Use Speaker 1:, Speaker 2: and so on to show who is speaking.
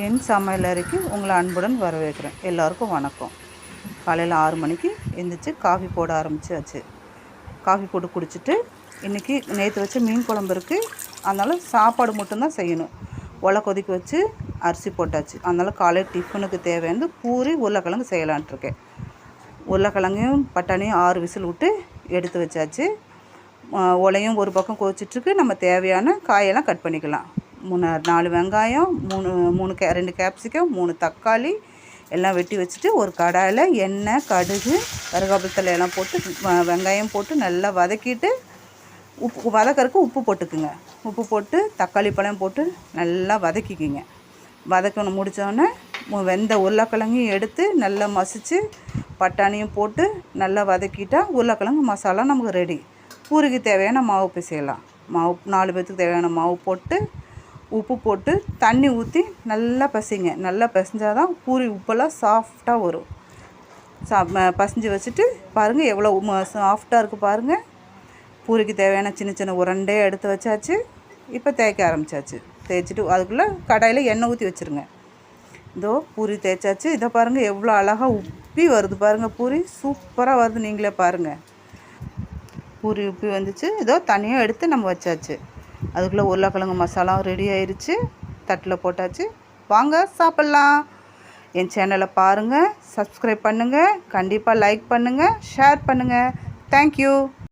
Speaker 1: என் சமையலறைக்கு உங்களை அன்புடன் வரவேற்கிறேன். எல்லாருக்கும் வணக்கம். காலையில் 6 மணிக்கு எழுந்திரிச்சு காஃபி போட ஆரம்பிச்சாச்சு. காஃபி போட்டு குடிச்சிட்டு இன்றைக்கி நேற்று வச்ச மீன் குழம்பு இருக்குது. அதனால் சாப்பாடு மட்டும்தான் செய்யணும். ஒலை கொதிக்க வச்சு அரிசி போட்டாச்சு. அதனால் காலையில் டிஃபனுக்கு தேவையானது பூரி உருளைக்கிழங்கு செய்யலான்ட்ருக்கேன். உருளைக்கிழங்கையும் பட்டாணியும் 6 விசில் விட்டு எடுத்து வச்சாச்சு. ஒலையும் ஒரு பக்கம் கொதிச்சிட்ருக்கு. நம்ம தேவையான காயெல்லாம் கட் பண்ணிக்கலாம். 4 வெங்காயம், 2 கேப்சிகம், 3 தக்காளி எல்லாம் வெட்டி வச்சுட்டு ஒரு கடாயில் எண்ணெய், கடுகு, கருவேப்பிலை தழை எல்லாம் போட்டு வெங்காயம் போட்டு நல்லா வதக்கிட்டு வதக்கறதுக்கு உப்பு போட்டுக்குங்க. உப்பு போட்டு தக்காளி பழம் போட்டு நல்லா வதக்கிக்கிங்க. வதக்கணும் முடித்தோடனே வெந்த உருளைக்கிழங்கையும் எடுத்து நல்லா மசித்து பட்டாணியும் போட்டு நல்லா வதக்கிட்டால் உருளைக்கிழங்கு மசாலா நமக்கு ரெடி. பூரிக்கு தேவையான மாவு பிசையலாம். 4 பேர்த்துக்கு தேவையான மாவு போட்டு உப்பு போட்டு தண்ணி ஊற்றி நல்லா பசைங்க. நல்லா பசைஞ்சால் தான் பூரி உப்பெல்லாம் சாஃப்டாக வரும். பசைஞ்சு வச்சுட்டு பாருங்கள் எவ்வளோ சாஃப்டாக இருக்குது பாருங்கள். பூரிக்கு தேவையான சின்ன சின்ன உருண்டையை எடுத்து வச்சாச்சு. இப்போ தேய்க்க ஆரம்பித்தாச்சு. தேய்ச்சிட்டு அதுக்குள்ளே கடாயில் எண்ணெய் ஊற்றி வச்சுருங்க. இதோ பூரி தேய்ச்சாச்சு. இதை பாருங்கள் எவ்வளோ அழகாக உப்பி வருது பாருங்கள். பூரி சூப்பராக வருது, நீங்களே பாருங்கள். பூரி உப்பி வந்துச்சு. இதோ தனியாக எடுத்து நம்ம வச்சாச்சு. அதுக்குள்ளே உருளைக்கிழங்கு மசாலாவும் ரெடி ஆயிடுச்சு. தட்டில் போட்டாச்சு. வாங்க சாப்பிட்லாம். என் சேனலை பாருங்கள், சப்ஸ்கிரைப் பண்ணுங்கள், கண்டிப்பாக லைக் பண்ணுங்கள், ஷேர் பண்ணுங்கள். தேங்க்யூ.